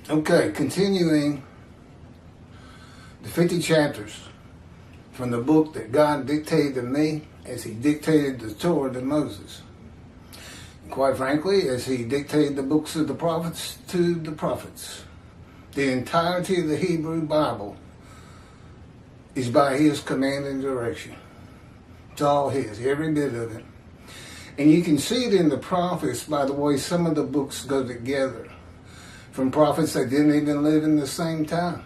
Okay, continuing the 50 chapters from the book that God dictated to me as he dictated the Torah to Moses. And quite frankly, as he dictated the books of the prophets to the prophets. The entirety of the Hebrew Bible is by his command and direction. It's all his, every bit of it. And you can see it in the prophets by the way some of the books go together. From prophets that didn't even live in the same time.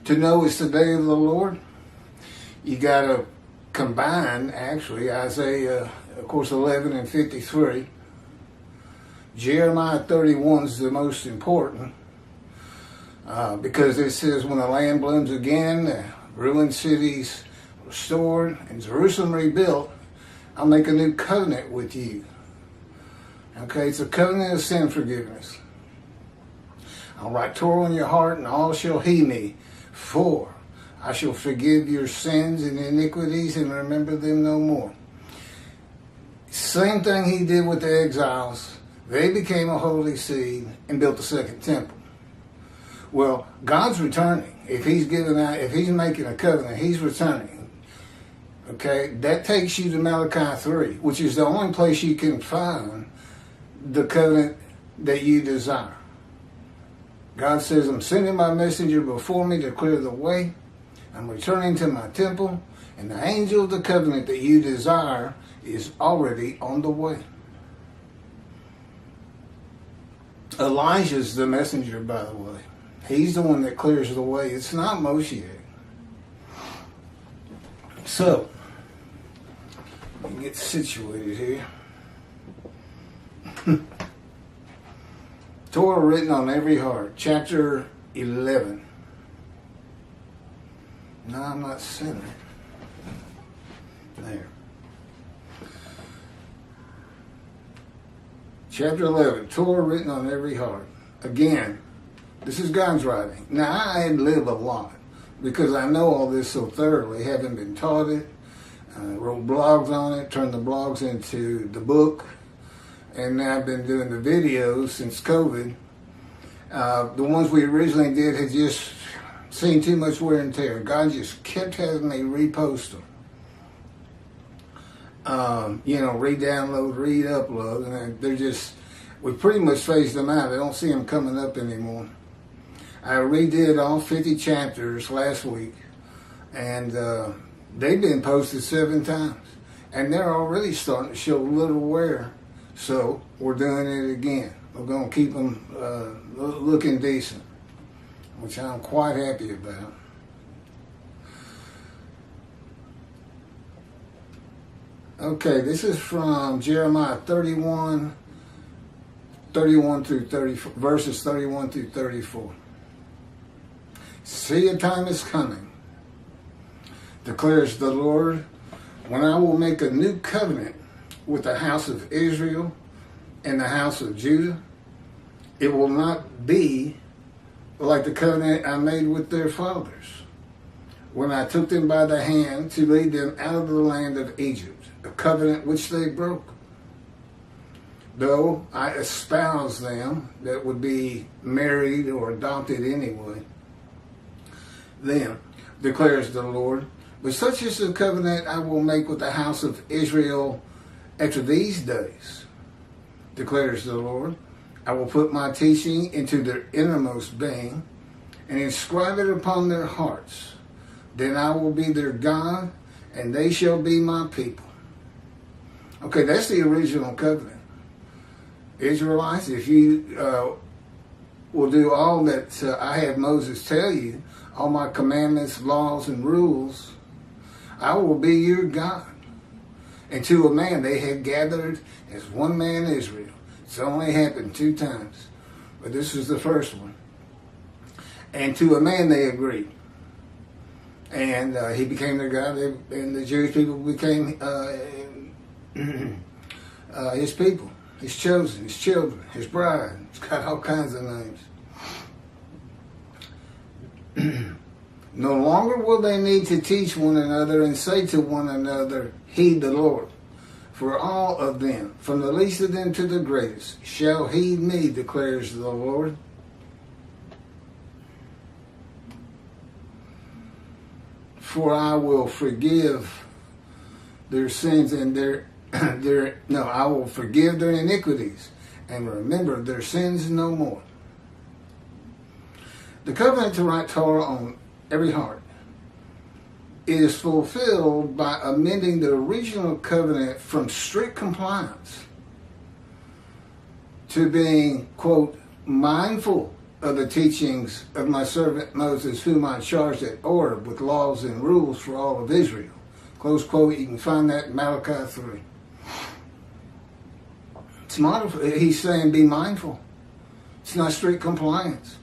To know it's the day of the Lord, you got to combine, actually, Isaiah, of course, 11 and 53. Jeremiah 31 is the most important. Because it says, when the land blooms again, the ruined cities restored, and Jerusalem rebuilt, I'll make a new covenant with you. Okay, it's a covenant of sin forgiveness. I'll write Torah on your heart, and all shall heed me. For I shall forgive your sins and iniquities and remember them no more. Same thing he did with the exiles. They became a holy seed and built the second temple. Well, God's returning. If he's making a covenant, he's returning. Okay, that takes you to Malachi 3, which is the only place you can find the covenant that you desire. God says, I'm sending my messenger before me to clear the way. I'm returning to my temple, and the angel of the covenant that you desire is already on the way. Elijah's the messenger, by the way. He's the one that clears the way. It's not Moshe. So, let me get situated here. Torah written on every heart, chapter 11. No, I'm not centered. There. Chapter 11, Torah written on every heart. Again, this is God's writing. Now, I had lived a lot because I know all this so thoroughly, having been taught it, wrote blogs on it, turned the blogs into the book. And now I've been doing the videos since COVID. The ones we originally did had just seen too much wear and tear. God just kept having me repost them. Re-download, re-upload. And they're just, we pretty much phased them out. I don't see them coming up anymore. I redid all 50 chapters last week. And they've been posted 7 times. And they're already starting to show a little wear. So, we're doing it again. We're going to keep them looking decent, which I'm quite happy about. Okay, this is from Jeremiah 31 through 34, verses 31 through 34. See, a time is coming, declares the Lord, when I will make a new covenant with the house of Israel and the house of Judah. It will not be like the covenant I made with their fathers when I took them by the hand to lead them out of the land of Egypt, a covenant which they broke. Though I espouse them, that would be married or adopted anyway, then, declares the Lord, but such is the covenant I will make with the house of Israel after these days, declares the Lord. I will put my teaching into their innermost being and inscribe it upon their hearts. Then I will be their God, and they shall be my people. Okay, that's the original covenant. Israelites, if you will do all that I had Moses tell you, all my commandments, laws, and rules, I will be your God. And to a man they had gathered as one man Israel. It's only happened 2 times, but this was the first one. And to a man they agreed. And he became their God, and the Jewish people became his people, his chosen, his children, his bride. It's got all kinds of names. No longer will they need to teach one another and say to one another, heed the Lord. For all of them, from the least of them to the greatest, shall heed me, declares the Lord. for I will forgive their sins and I will forgive their iniquities and remember their sins no more. The covenant to write Torah on every heart is fulfilled by amending the original covenant from strict compliance to being, quote, mindful of the teachings of my servant Moses, whom I charged at Oreb with laws and rules for all of Israel. Close quote. You can find that in Malachi 3. It's mindful. He's saying be mindful. It's not strict compliance.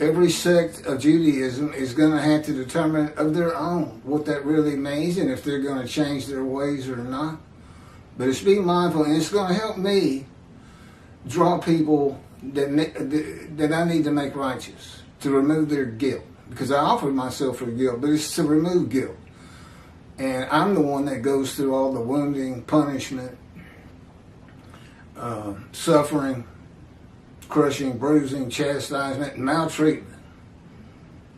Every sect of Judaism is going to have to determine of their own what that really means and if they're going to change their ways or not. But it's being mindful, and it's going to help me draw people that I need to make righteous, to remove their guilt. Because I offered myself for guilt, but it's to remove guilt. And I'm the one that goes through all the wounding, punishment, suffering, crushing, bruising, chastisement, and maltreatment.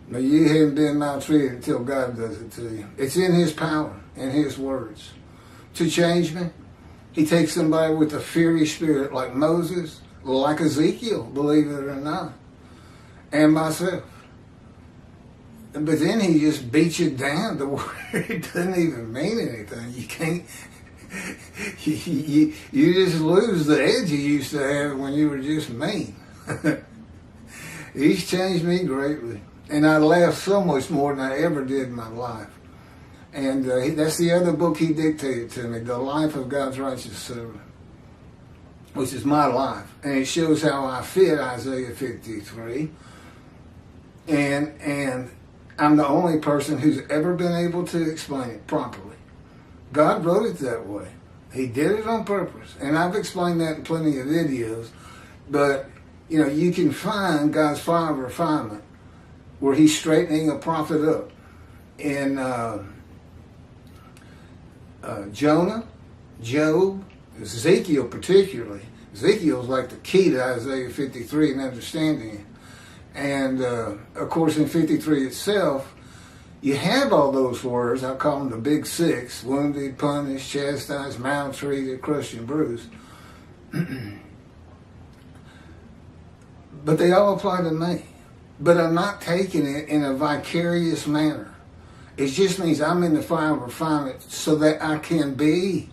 But you haven't been maltreated until God does it to you. It's in His power, in His words. To change me, He takes somebody with a fiery spirit like Moses, like Ezekiel, believe it or not, and myself. But then He just beats you down to where it doesn't even mean anything. You can't... You just lose the edge you used to have when you were just mean. He's changed me greatly. And I laugh so much more than I ever did in my life. And that's the other book he dictated to me, The Life of God's Righteous Servant, which is my life. And it shows how I fit Isaiah 53. And I'm the only person who's ever been able to explain it properly. God wrote it that way. He did it on purpose. And I've explained that in plenty of videos. But, you can find God's fire of refinement where He's straightening a prophet up. In Jonah, Job, Ezekiel particularly. Ezekiel's like the key to Isaiah 53 and understanding it. And, of course, in 53 itself, you have all those words. I call them the big six: wounded, punished, chastised, maltreated, crushed, and bruised. But they all apply to me. But I'm not taking it in a vicarious manner. It just means I'm in the fire of refinement so that I can be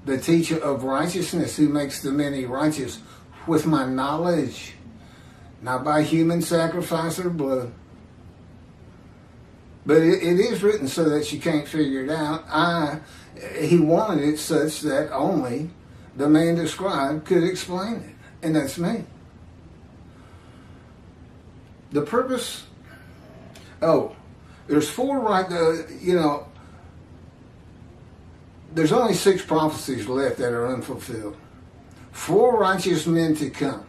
the teacher of righteousness who makes the many righteous with my knowledge, not by human sacrifice or blood. But it is written so that you can't figure it out. He wanted it such that only the man described could explain it. And that's me. The purpose... there's four there's only 6 prophecies left that are unfulfilled. 4 righteous men to come.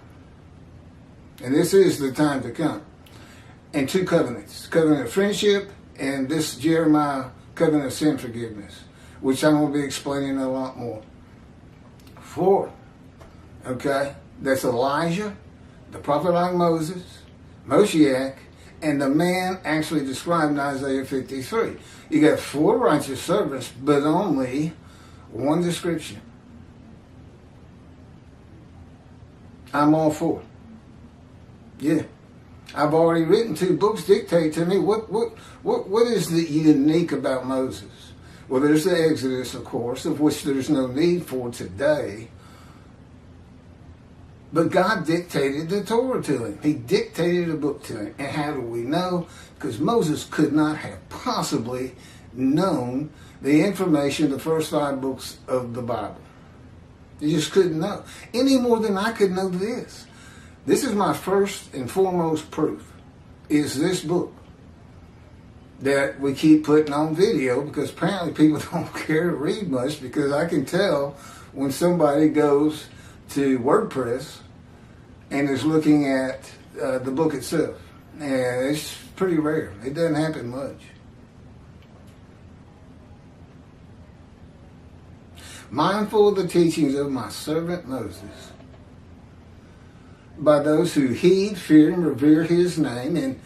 And this is the time to come. And 2 covenants. Covenant of friendship and this Jeremiah covenant of sin forgiveness, which I'm going to be explaining a lot more. 4. Okay? That's Elijah, the prophet like Moses, Moshiach, and the man actually described in Isaiah 53. You got 4 righteous servants, but only 1 description. I'm all for it. Yeah. I've already written 2 books dictate to me what is the unique about Moses. Well, there's the Exodus, of course, of which there's no need for today. But God dictated the Torah to him. He dictated a book to him. And how do we know? Because Moses could not have possibly known the information of the first 5 books of the Bible. He just couldn't know. Any more than I could know this. This is my first and foremost proof, is this book that we keep putting on video, because apparently people don't care to read much, because I can tell when somebody goes to WordPress and is looking at the book itself. And it's pretty rare. It doesn't happen much. Mindful of the teachings of my servant Moses, by those who heed, fear, and revere his name, and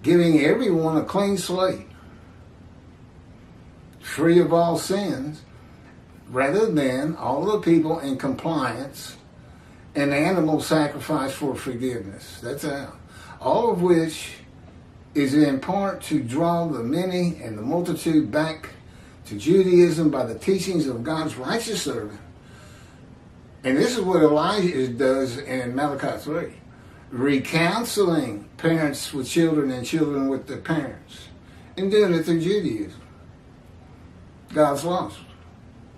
giving everyone a clean slate. free of all sins, rather than all the people in compliance and animal sacrifice for forgiveness. That's how. All of which is in part to draw the many and the multitude back to Judaism by the teachings of God's righteous servant. And this is what Elijah does in Malachi 3. Recounseling parents with children and children with their parents. And doing it through Judaism. God's lost.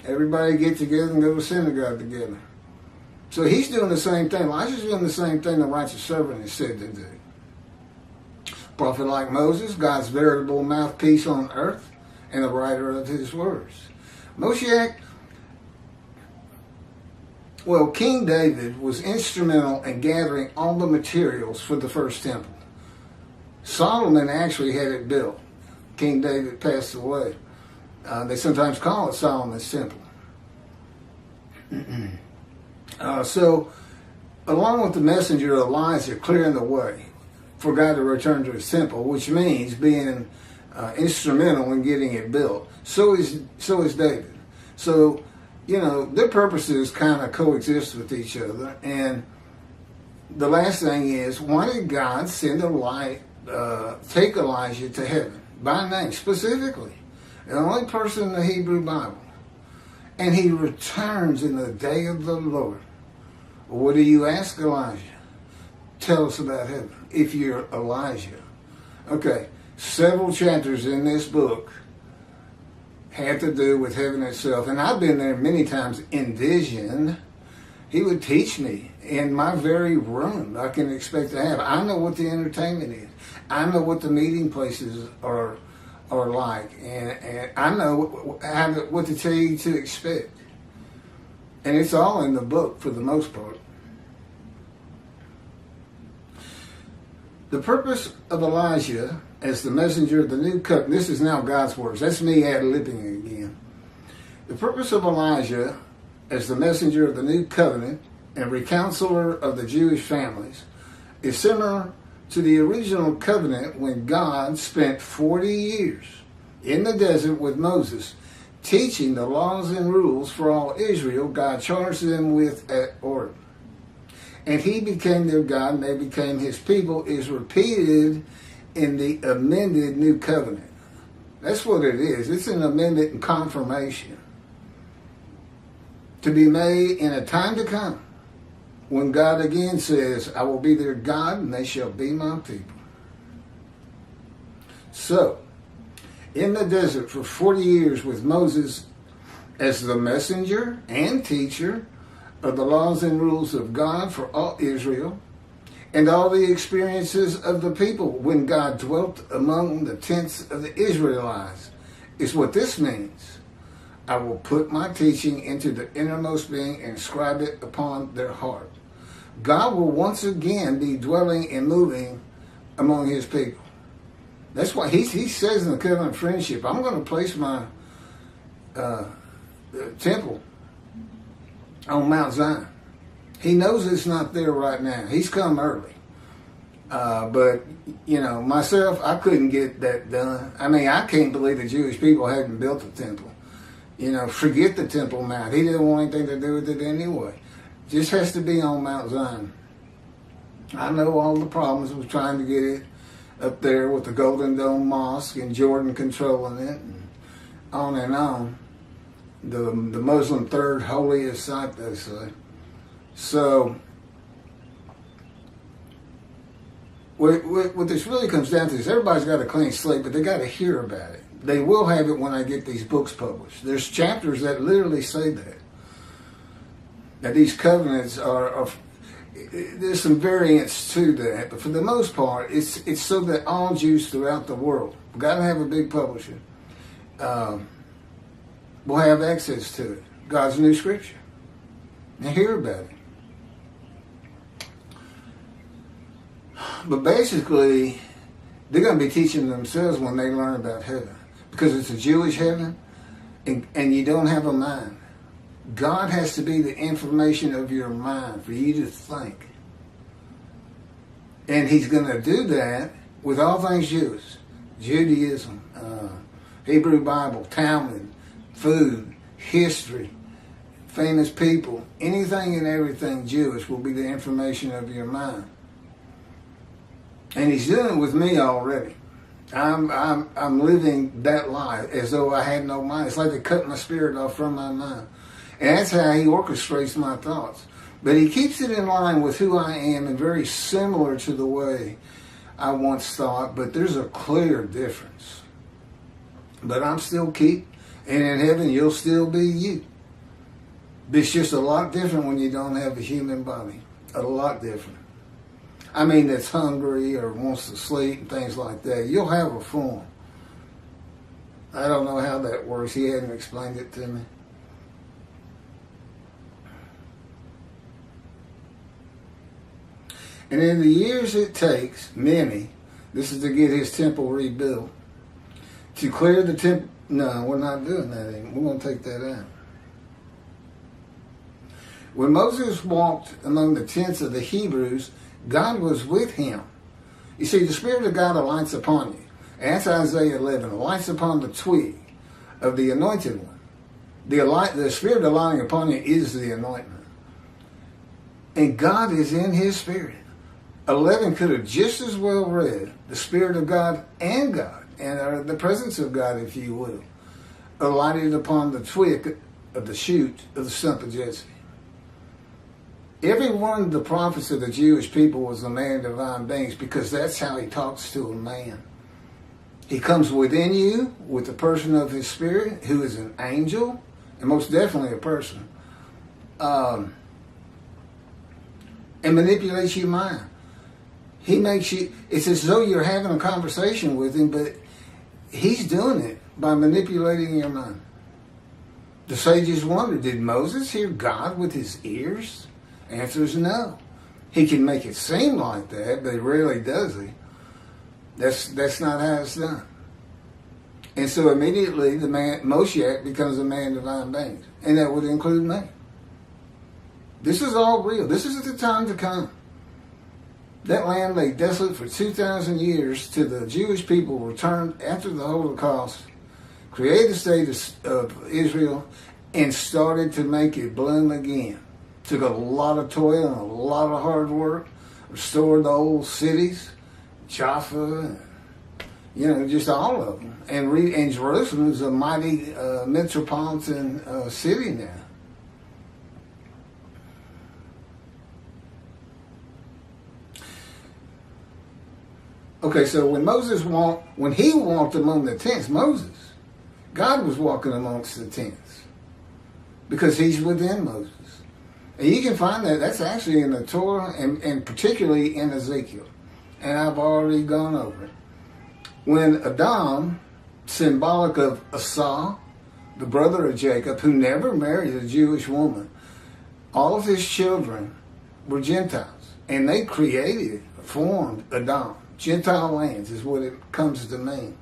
Everybody get together and go to synagogue together. So he's doing the same thing. Elijah's doing the same thing the righteous servant is said to do. Prophet like Moses, God's veritable mouthpiece on earth and the writer of his words. Moshiach, well, King David was instrumental in gathering all the materials for the first temple. Solomon actually had it built. King David passed away. They sometimes call it Solomon's temple. So, along with the messenger Elijah clearing the way for God to return to his temple, which means being instrumental in getting it built, so is David. So, their purposes kind of coexist with each other. And the last thing is, why did God send take Elijah to heaven by name specifically? The only person in the Hebrew Bible. And he returns in the day of the Lord. What do you ask Elijah? Tell us about heaven, if you're Elijah. Okay, several chapters in this book had to do with heaven itself. And I've been there many times in vision. He would teach me in my very room I can expect to have. I know what the entertainment is. I know what the meeting places are like. And I know what to tell you to expect. And it's all in the book for the most part. The purpose of Elijah as the messenger of the new covenant, this is now God's words. That's me ad-libbing again. The purpose of Elijah as the messenger of the new covenant and recounselor of the Jewish families is similar to the original covenant when God spent 40 years in the desert with Moses, teaching the laws and rules for all Israel God charged them with at Horeb. And he became their God and they became his people is repeated in the amended new covenant. That's what it is. It's an amendment and confirmation to be made in a time to come when God again says, I will be their God and they shall be my people. So, in the desert for 40 years with Moses as the messenger and teacher of the laws and rules of God for all Israel, and all the experiences of the people when God dwelt among the tents of the Israelites, is what this means. I will put my teaching into the innermost being and inscribe it upon their heart. God will once again be dwelling and moving among his people. That's why he says in the covenant of friendship, I'm going to place my temple on Mount Zion. He knows it's not there right now. He's come early. But, myself, I couldn't get that done. I mean, I can't believe the Jewish people hadn't built the temple. Forget the Temple Mount. He didn't want anything to do with it anyway. Just has to be on Mount Zion. I know all the problems with trying to get it up there with the Golden Dome Mosque and Jordan controlling it and on. The Muslim third holiest site, they say. So, what this really comes down to is everybody's got a clean slate, but they got to hear about it. They will have it when I get these books published. There's chapters that literally say that. That these covenants are there's some variants to that, but for the most part, it's so that all Jews throughout the world, we've got to have a big publisher, will have access to it. God's new scripture. And hear about it. But basically, they're going to be teaching themselves when they learn about heaven. Because it's a Jewish heaven, and you don't have a mind. God has to be the information of your mind for you to think. And he's going to do that with all things Jewish. Judaism, Hebrew Bible, Talmud, food, history, famous people, anything and everything Jewish will be the information of your mind. And he's doing it with me already. I'm living that life as though I had no mind. It's like they cut my spirit off from my mind. And that's how he orchestrates my thoughts. But he keeps it in line with who I am and very similar to the way I once thought, but there's a clear difference. But I'm still Keith, and in heaven you'll still be you. It's just a lot different when you don't have a human body. A lot different. I mean, that's hungry or wants to sleep and things like that. You'll have a form. I don't know how that works. He hadn't explained it to me. And in the years it takes, many, this is to get his temple rebuilt, to clear the temple. No, we're not doing that anymore. We're going to take that out. When Moses walked among the tents of the Hebrews, God was with him. You see, the Spirit of God alights upon you. That's Isaiah 11. Alights upon the twig of the anointed one. The Spirit alighting upon you is the anointment. And God is in his Spirit. 11 could have just as well read the Spirit of God and the presence of God, if you will, alighted upon the twig of the shoot of the stump of Jesse. Every one of the prophets of the Jewish people was a man of divine beings, because that's how he talks to a man. He comes within you with the person of his Spirit, who is an angel, and most definitely a person, and manipulates your mind. He makes you, it's as though you're having a conversation with him, but he's doing it by manipulating your mind. The sages wonder, did Moses hear God with his ears? Answer is no. He can make it seem like that, but rarely does he. That's not how it's done. And so immediately the man, Moshiach, becomes a man of divine beings. And that would include me. This is all real. This is the time to come. That land lay desolate for 2,000 years till the Jewish people returned after the Holocaust, created the state of Israel, and started to make it bloom again. Took a lot of toil and a lot of hard work, restored the old cities, Jaffa, just all of them. And Jerusalem is a mighty metropolitan city now. Okay, so when he walked among the tents, God was walking amongst the tents, because he's within Moses. And you can find that's actually in the Torah, and particularly in Ezekiel. And I've already gone over it. When Adam, symbolic of Esau, the brother of Jacob, who never married a Jewish woman, all of his children were Gentiles. And they formed Adam. Gentile lands is what it comes to mean.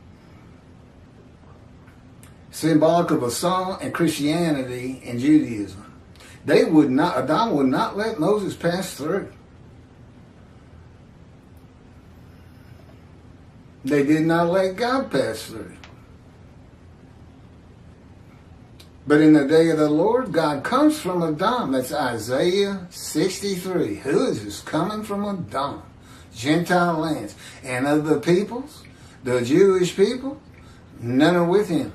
Symbolic of Esau and Christianity and Judaism. Adam would not let Moses pass through. They did not let God pass through. But in the day of the Lord, God comes from Adam. That's Isaiah 63. Who is this coming from Adam? Gentile lands. And of the peoples, the Jewish people, none are with him.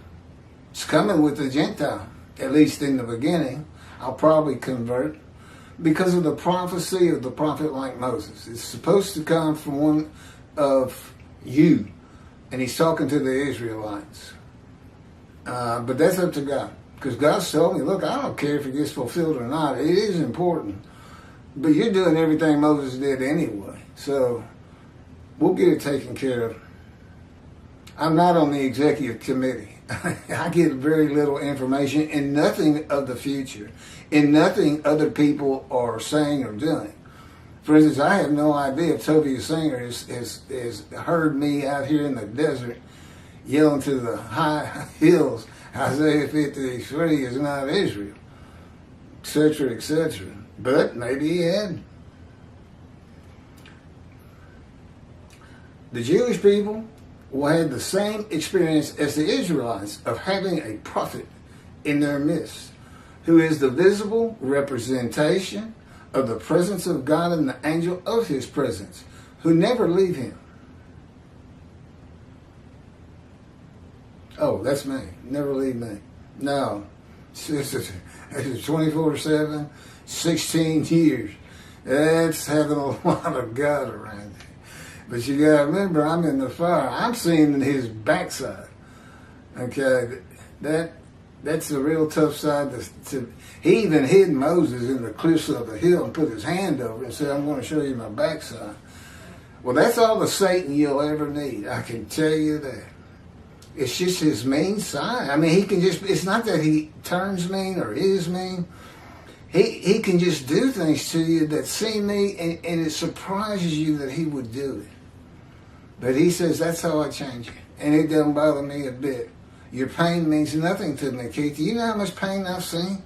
It's coming with the Gentile, at least in the beginning. I'll probably convert because of the prophecy of the prophet like Moses. It's supposed to come from one of you. And he's talking to the Israelites. But that's up to God. Because God's told me, look, I don't care if it gets fulfilled or not. It is important. But you're doing everything Moses did anyway. So we'll get it taken care of. I'm not on the executive committee. I get very little information and nothing of the future, and nothing other people are saying or doing. For instance, I have no idea if Toby Singer has heard me out here in the desert yelling to the high hills, Isaiah 53 is not Israel, etc., etc. But maybe he had. The Jewish people will have the same experience as the Israelites of having a prophet in their midst, who is the visible representation of the presence of God and the angel of his presence, who never leave him. Oh, that's me. Never leave me. No. It's 24/7, 16 years. That's having a lot of God around you. But you got to remember, I'm in the fire. I'm seeing his backside. Okay, that's a real tough side to. He even hid Moses in the cliffs of the hill and put his hand over it and said, "I'm going to show you my backside." Well, that's all the Satan you'll ever need. I can tell you that. It's just his mean side. I mean, he can just. It's not that he turns mean or is mean. He can just do things to you that seem mean, and it surprises you that he would do it. But he says, that's how I change you. And it doesn't bother me a bit. Your pain means nothing to me, Keith. You know how much pain I've seen?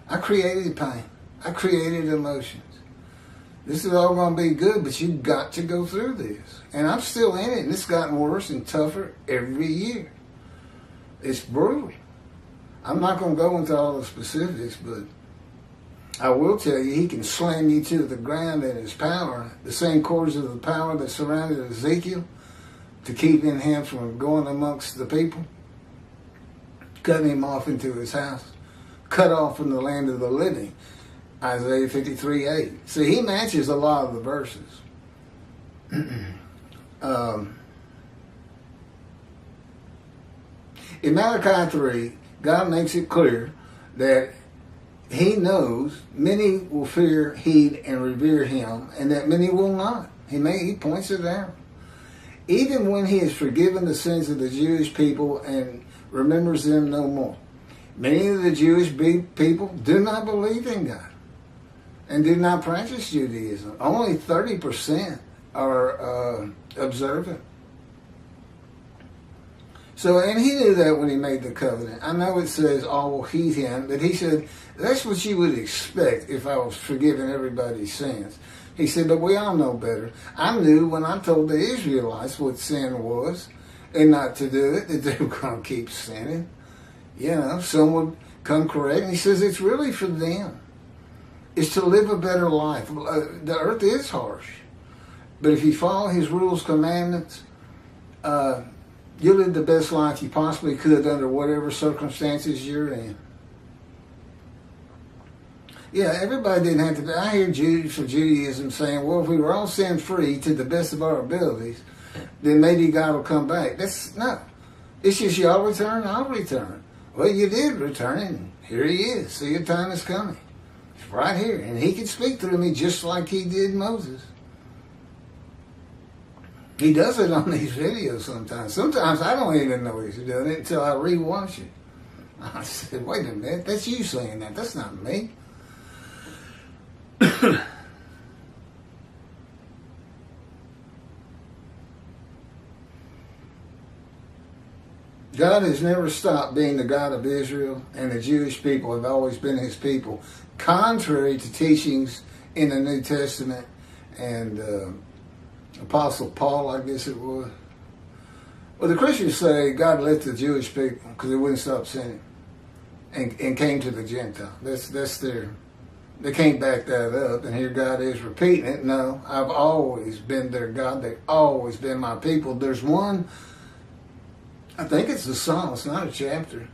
I created pain. I created emotions. This is all going to be good, but you've got to go through this. And I'm still in it, and it's gotten worse and tougher every year. It's brutal. I'm not going to go into all the specifics, but I will tell you, he can slam you to the ground in his power, the same cords of the power that surrounded Ezekiel to keep in him from going amongst the people, cutting him off into his house, cut off from the land of the living, Isaiah 53:8. See, he matches a lot of the verses. In Malachi 3, God makes it clear that he knows many will fear, heed, and revere him, and that many will not. He points it out. Even when he has forgiven the sins of the Jewish people and remembers them no more. Many of the Jewish people do not believe in God and do not practice Judaism. Only 30% are observant. So, and he knew that when he made the covenant. I know it says all will heed him, but he said, that's what you would expect if I was forgiving everybody's sins. He said, but we all know better. I knew when I told the Israelites what sin was and not to do it, that they were going to keep sinning. You know, some would come correct. And he says, it's really for them. It's to live a better life. The earth is harsh. But if you follow his rules, commandments, you'll live the best life you possibly could under whatever circumstances you're in. Yeah, everybody didn't have to be. I hear Jews for Judaism saying, well, if we were all sin-free to the best of our abilities, then maybe God will come back. No. It's just y'all return, I'll return. Well, you did return, and here he is. See, your time is coming. It's right here. And he can speak through me just like he did Moses. He does it on these videos sometimes. Sometimes I don't even know he's doing it until I rewatch it. I said, wait a minute, that's you saying that. That's not me. God has never stopped being the God of Israel, and the Jewish people have always been his people, contrary to teachings in the New Testament and Apostle Paul, I guess it was. Well, the Christians say God left the Jewish people because they wouldn't stop sinning and came to the Gentile. That's their... They can't back that up, and here God is repeating it. No, I've always been their God. They've always been my people. There's one, I think it's a psalm, it's not a chapter.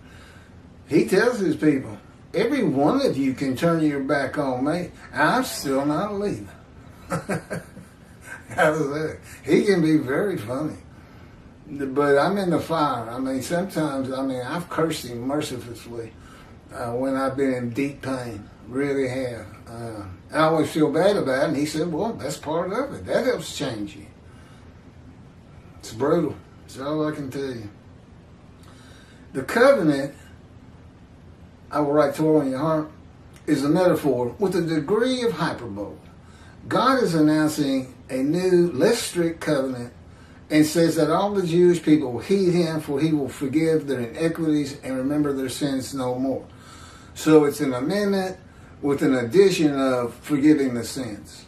He tells his people, every one of you can turn your back on me. I'm still not leaving. How's that? He can be very funny. But I'm in the fire. I mean, sometimes, I've cursed him mercilessly when I've been in deep pain. Really have. I always feel bad about it, and he said, well, that's part of it. That helps change you. It's brutal. That's all I can tell you. The covenant, I will write Torah in your heart, is a metaphor with a degree of hyperbole. God is announcing a new, less strict covenant and says that all the Jewish people will heed him, for he will forgive their iniquities and remember their sins no more. So it's an amendment with an addition of forgiving the sins.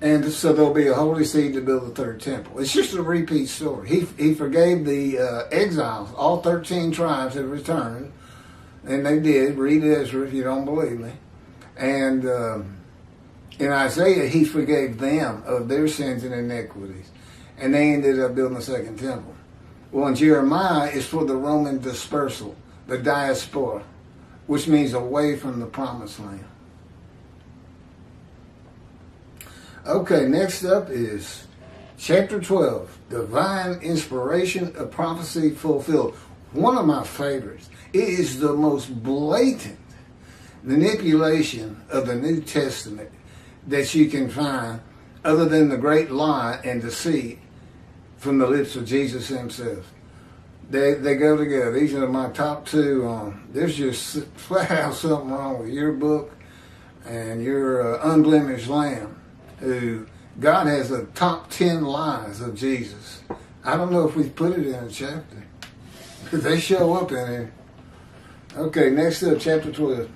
And so there'll be a holy seed to build the third temple. It's just a repeat story. He forgave the exiles. All 13 tribes had returned. And they did. Read Ezra if you don't believe me. And in Isaiah, he forgave them of their sins and iniquities. And they ended up building the second temple. Well, in Jeremiah, it's for the Roman dispersal, the diaspora, which means away from the promised land. Okay, next up is chapter 12, divine inspiration of prophecy fulfilled. One of my favorites. It is the most blatant manipulation of the New Testament that you can find, other than the great lie and deceit from the lips of Jesus himself. They go together. These are my top two. There's just flat out something wrong with your book and your unblemished lamb, who God has the top 10 lies of Jesus. I don't know if we put it in a chapter. They show up in here. Okay, next up, chapter 12.